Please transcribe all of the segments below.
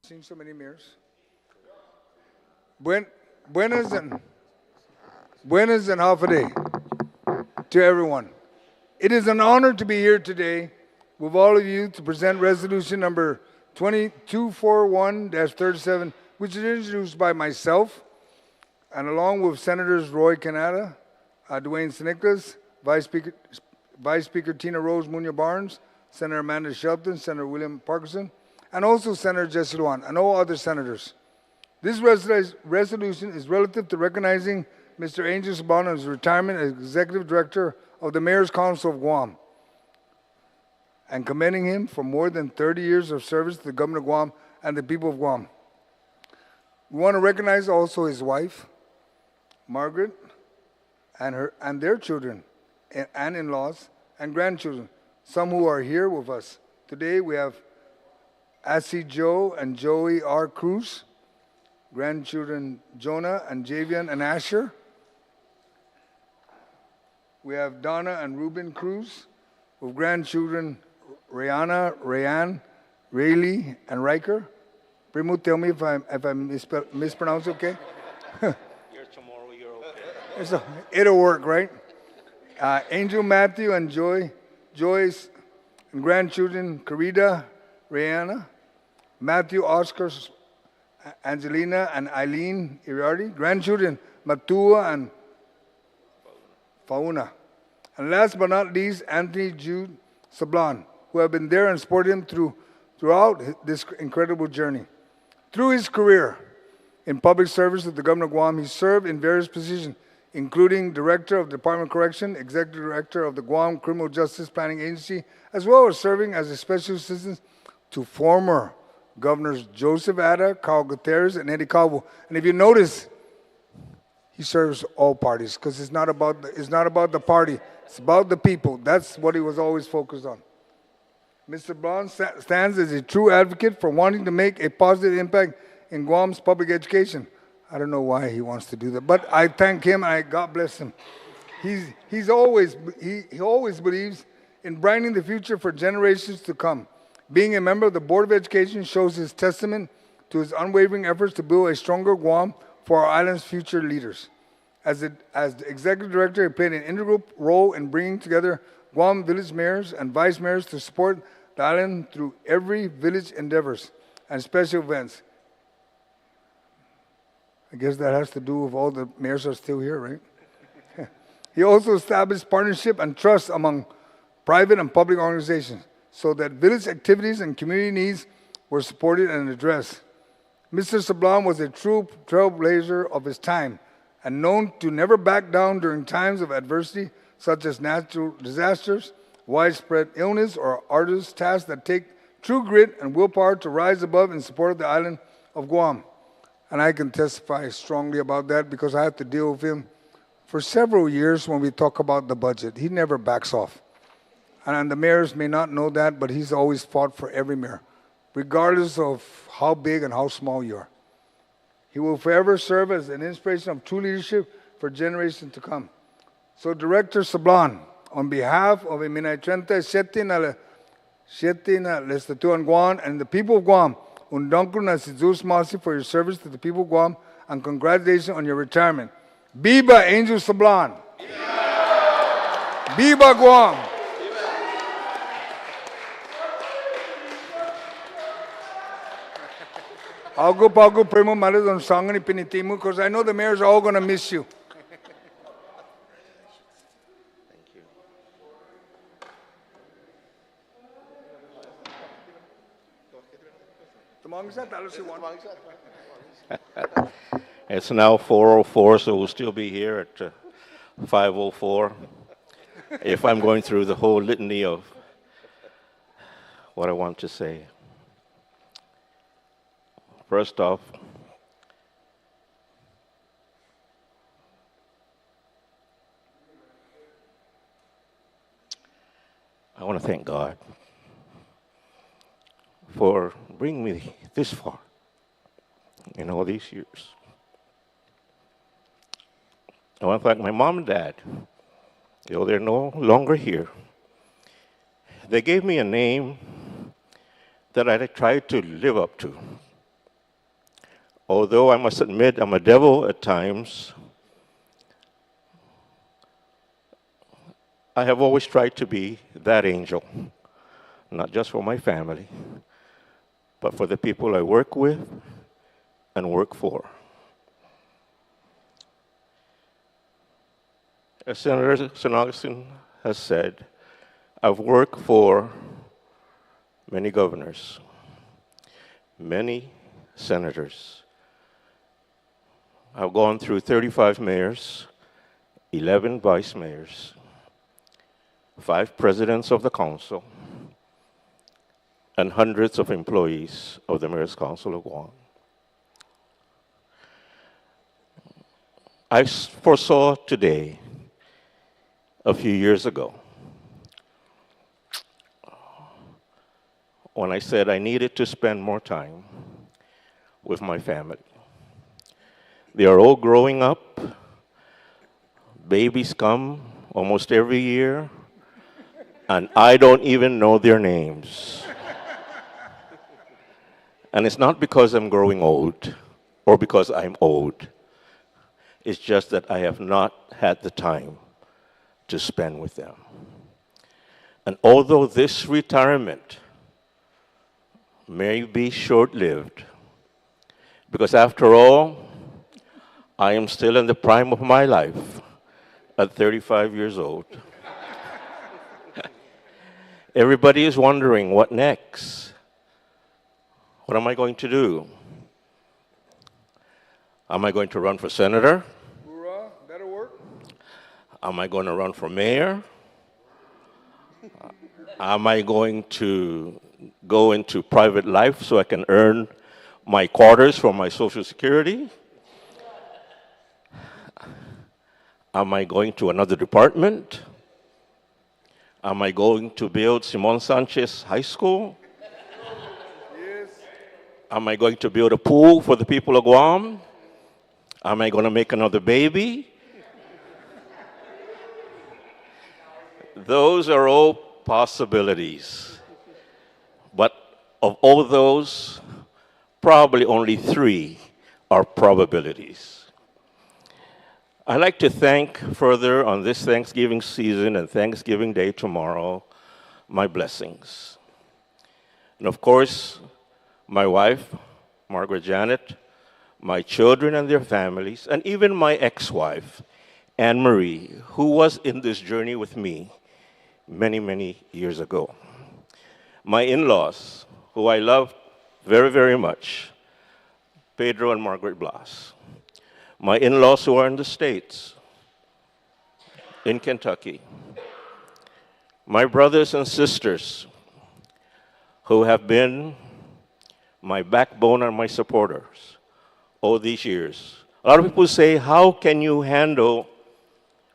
Seen so many mayors. Buenas and half a day to everyone. It is an honor to be here today with all of you to present resolution number 2241-37, which is introduced by myself and along with Senators Roy Canada, Dwayne St. Nicholas, Vice Speaker Tina Rose Munoz Barnes, Senator Amanda Shelton, Senator William Parkinson, and also Senator Jesse Luan, and all other senators. This resolution is relative to recognizing Mr. Angel Sablan on his retirement as Executive Director of the Mayor's Council of Guam and commending him for more than 30 years of service to the Government of Guam and the people of Guam. We want to recognize also his wife, Margaret, and their children and in-laws and grandchildren, some who are here with us. Today we have Assi Joe and Joey R. Cruz, grandchildren Jonah and Javian and Asher. We have Donna and Ruben Cruz with grandchildren Rihanna, Rayanne, Rayleigh, and Riker. Primo, tell me if I mispronounce, okay? You're tomorrow, you're okay. It'll work, right? Angel, Matthew, and Joyce, and grandchildren Carita, Rihanna, Matthew, Oscar, Angelina, and Eileen Iriarty, grandchildren Matua and Fauna. And last but not least, Anthony Jude Sablan, who have been there and supported him throughout this incredible journey. Through his career in public service with the Government of Guam, he served in various positions, including Director of the Department of Correction, Executive Director of the Guam Criminal Justice Planning Agency, as well as serving as a Special Assistant to former Governors Joseph Ada, Carl Gutierrez, and Eddie Calvo. And if you notice, he serves all parties because it's not about the party, it's about the people. That's what he was always focused on. Mr. Brown stands as a true advocate for wanting to make a positive impact in Guam's public education. I don't know why he wants to do that, but I thank him and God bless him. He always believes in brightening the future for generations to come. Being a member of the Board of Education shows his testament to his unwavering efforts to build a stronger Guam for our island's future leaders. As the Executive Director, he played an integral role in bringing together Guam village mayors and vice mayors to support the island through every village endeavors and special events. I guess that has to do with all the mayors are still here, right? He also established partnership and trust among private and public organizations so that village activities and community needs were supported and addressed. Mr. Sablan was a true trailblazer of his time and known to never back down during times of adversity such as natural disasters, widespread illness, or arduous tasks that take true grit and willpower to rise above in support of the island of Guam. And I can testify strongly about that because I have to deal with him for several years when we talk about the budget. He never backs off. And the mayors may not know that, but he's always fought for every mayor, regardless of how big and how small you are. He will forever serve as an inspiration of true leadership for generations to come. So Director Sablan, on behalf of Eminay 37 na Lestatuan Guam and the people of Guam, undangko na si Zeus Masi for your service to the people of Guam and congratulations on your retirement. Viva Angel Sablan! Viva Guam! I'll go primo malas on song ni pinitimu because I know the mayors are all going to miss you. Thank you. It's now 4:04, so we'll still be here at 5:04 if I'm going through the whole litany of what I want to say. First off, I want to thank God for bringing me this far in all these years. I want to thank my mom and dad, though they're no longer here. They gave me a name that I tried to live up to. Although I must admit I'm a devil at times, I have always tried to be that angel, not just for my family, but for the people I work with and work for. As Senator St. Augustine has said, I've worked for many governors, many senators. I've gone through 35 mayors, 11 vice mayors, 5 presidents of the council, and hundreds of employees of the Mayor's Council of Guam. I foresaw today, a few years ago, when I said I needed to spend more time with my family. They are all growing up. Babies come almost every year, and I don't even know their names. And it's not because I'm growing old or because I'm old. It's just that I have not had the time to spend with them. And although this retirement may be short-lived, because after all, I am still in the prime of my life at 35 years old. Everybody is wondering, what next? What am I going to do? Am I going to run for senator? Hoorah, that'll work. Am I going to run for mayor? Am I going to go into private life so I can earn my quarters from my Social Security? Am I going to another department? Am I going to build Simon Sanchez High School? Yes. Am I going to build a pool for the people of Guam? Am I going to make another baby? Those are all possibilities. But of all those, probably only 3 are probabilities. I'd like to thank further on this Thanksgiving season and Thanksgiving Day tomorrow, my blessings. And of course, my wife, Margaret Janet, my children and their families, and even my ex-wife, Anne Marie, who was in this journey with me many, many years ago. My in-laws, who I love very, very much, Pedro and Margaret Blas. My in-laws who are in the States, in Kentucky. My brothers and sisters who have been my backbone and my supporters all these years. A lot of people say, how can you handle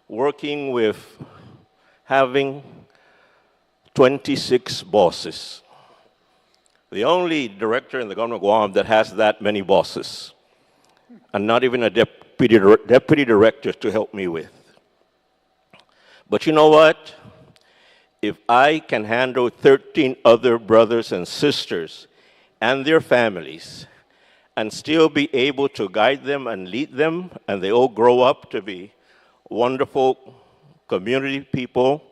working with having 26 bosses? The only director in the Government of Guam that has that many bosses, and not even a deputy director to help me with. But you know what? If I can handle 13 other brothers and sisters and their families and still be able to guide them and lead them, and they all grow up to be wonderful community people,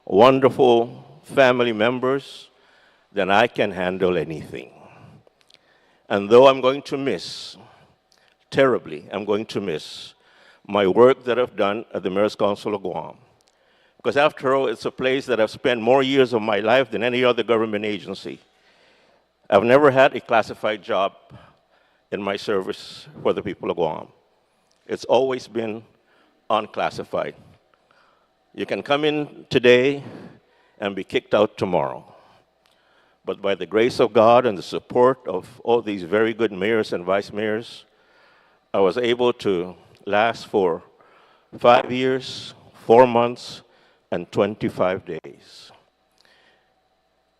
wonderful family members, then I can handle anything. And though I'm going to miss, terribly, I'm going to miss my work that I've done at the Mayor's Council of Guam. Because after all, it's a place that I've spent more years of my life than any other government agency. I've never had a classified job in my service for the people of Guam. It's always been unclassified. You can come in today and be kicked out tomorrow. But by the grace of God and the support of all these very good mayors and vice mayors, I was able to last for 5 years, 4 months, and 25 days.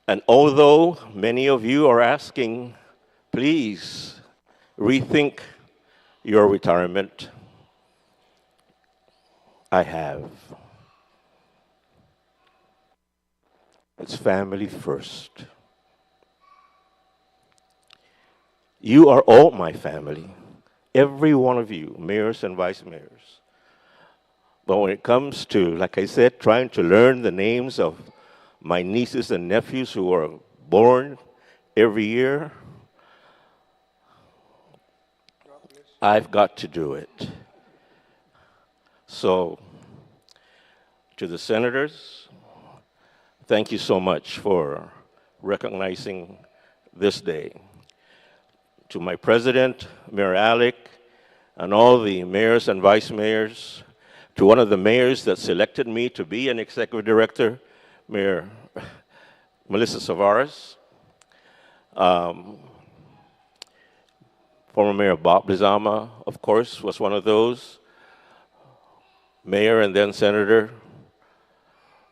And although many of you are asking, please rethink your retirement, I have. It's family first. You are all my family. every one of you, mayors and vice mayors. But when it comes to, like I said, trying to learn the names of my nieces and nephews who are born every year, I've got to do it. So, to the senators, thank you so much for recognizing this day. To my president, Mayor Alec, and all the mayors and vice mayors, to one of the mayors that selected me to be an executive director, Mayor Melissa Savares, former Mayor Bob Lizama, of course, was one of those. Mayor and then Senator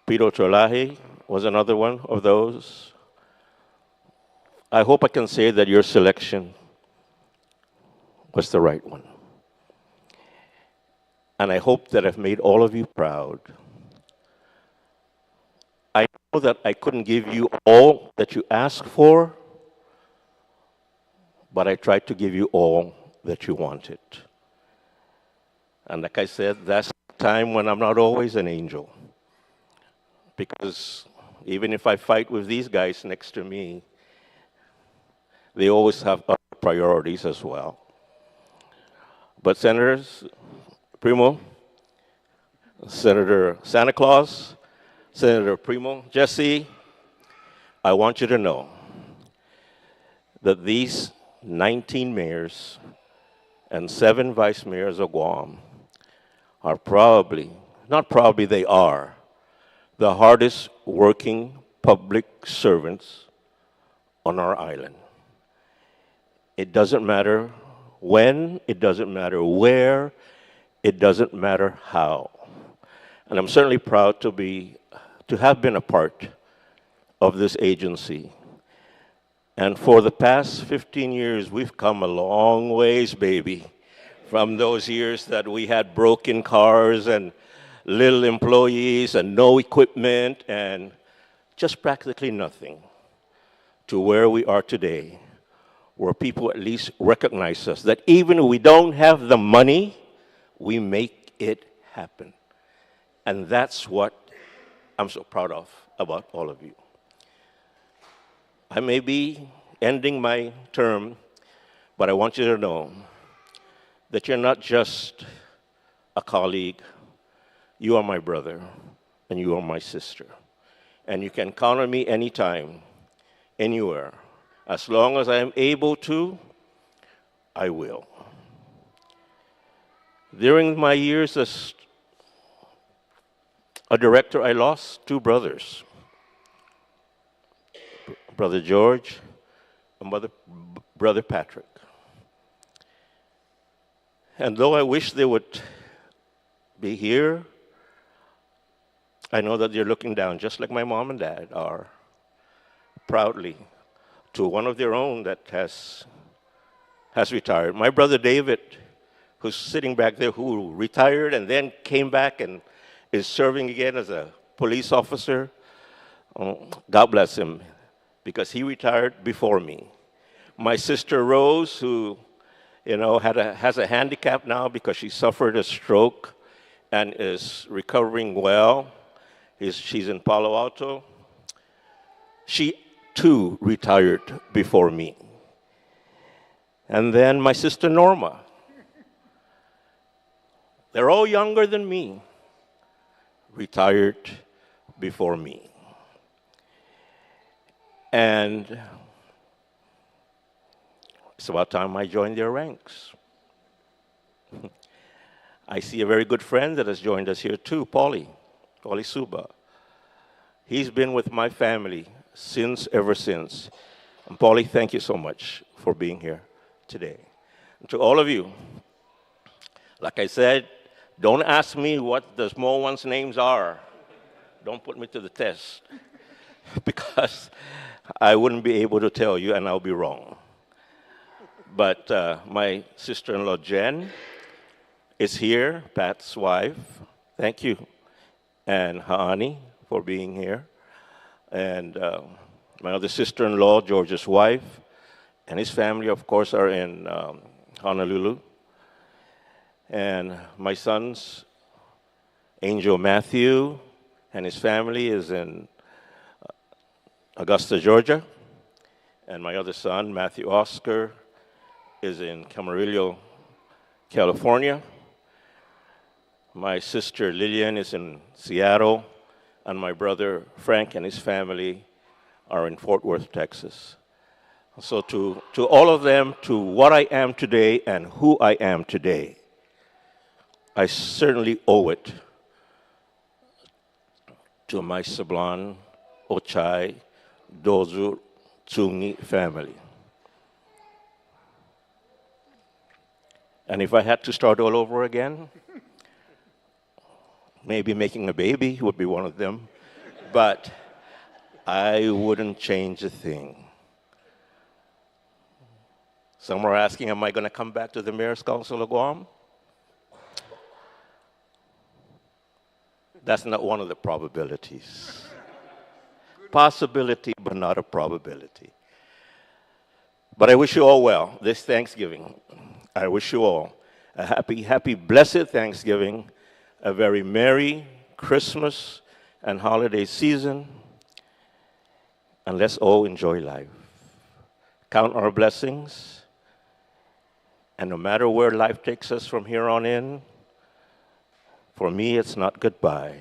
Pito Cholahi was another one of those. I hope I can say that your selection was the right one. And I hope that I've made all of you proud. I know that I couldn't give you all that you asked for, but I tried to give you all that you wanted. And like I said, that's the time when I'm not always an angel. Because even if I fight with these guys next to me, they always have other priorities as well. But Senators Primo, Senator Santa Claus, Senator Primo, Jesse, I want you to know that these 19 mayors and 7 vice mayors of Guam are probably, not probably, they are the hardest working public servants on our island. It doesn't matter when, it doesn't matter where, it doesn't matter how. And I'm certainly proud to have been a part of this agency. And for the past 15 years, we've come a long ways, baby, from those years that we had broken cars and little employees and no equipment and just practically nothing, to where we are today, where people at least recognize us, that even if we don't have the money, we make it happen. And that's what I'm so proud of about all of you. I may be ending my term, but I want you to know that you're not just a colleague, you are my brother, and you are my sister. And you can count on me anytime, anywhere. As long as I am able to, I will. During my years as a director, I lost 2 brothers, Brother George and Brother Patrick. And though I wish they would be here, I know that they're looking down, just like my mom and dad are, proudly, to one of their own that has retired. My brother David, who's sitting back there, who retired and then came back and is serving again as a police officer. God bless him, because he retired before me. My sister Rose, who has a handicap now because she suffered a stroke and is recovering well. She's in Palo Alto. She too retired before me. And then my sister Norma. They're all younger than me, retired before me. And it's about time I joined their ranks. I see a very good friend that has joined us here too, Paulie Suba. He's been with my family ever since. And Paulie, thank you so much for being here today. And to all of you, like I said, don't ask me what the small ones' names are. Don't put me to the test, because I wouldn't be able to tell you and I'll be wrong. But my sister-in-law, Jen, is here, Pat's wife. Thank you. And Haani for being here. And my other sister-in-law, George's wife, and his family, of course, are in Honolulu. And my sons, Angel Matthew and his family is in Augusta, Georgia. And my other son, Matthew Oscar, is in Camarillo, California. My sister Lillian is in Seattle, and my brother Frank and his family are in Fort Worth, Texas. So to all of them, to what I am today and who I am today, I certainly owe it to my Sablan, Ochai, Dozu, Tsungi family. And if I had to start all over again, maybe making a baby would be one of them, but I wouldn't change a thing. Some are asking, am I going to come back to the Mayor's Council of Guam? That's not one of the probabilities. Possibility, but not a probability. But I wish you all well this Thanksgiving. I wish you all a happy, blessed Thanksgiving, a very merry Christmas and holiday season, and let's all enjoy life. Count our blessings, and no matter where life takes us from here on in, for me, it's not goodbye.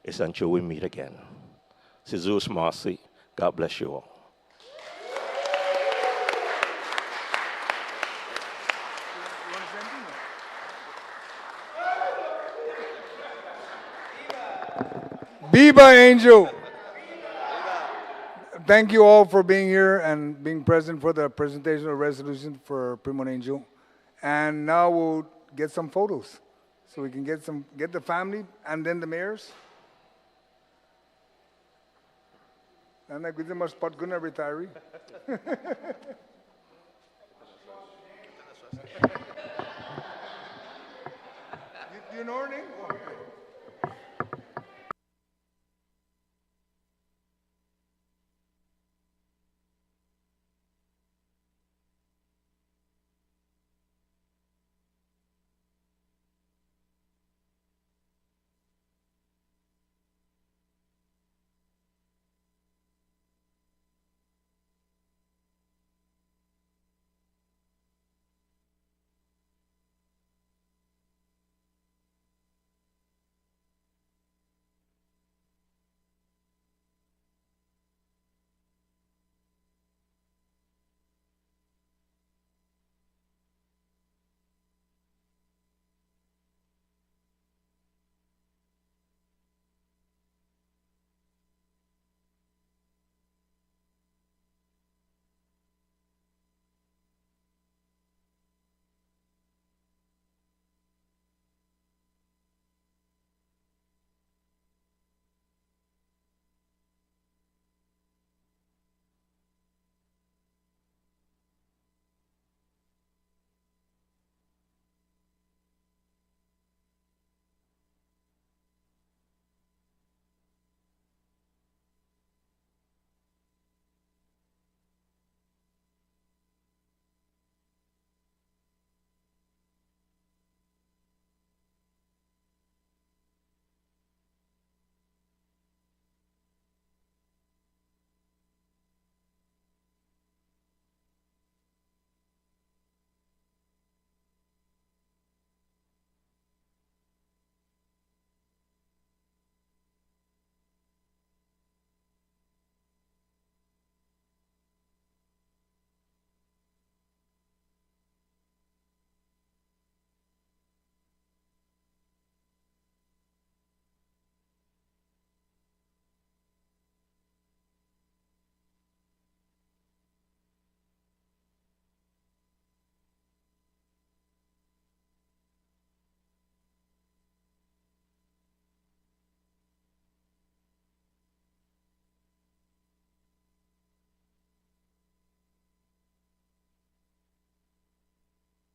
It's until we meet again. Jesus Marcy, God bless you all. Viva Angel! Thank you all for being here and being present for the presentation of resolution for Primo Angel. And now we'll get some photos. So we can get the family and then the mayors. And I could mas patguna retiree. You know her name?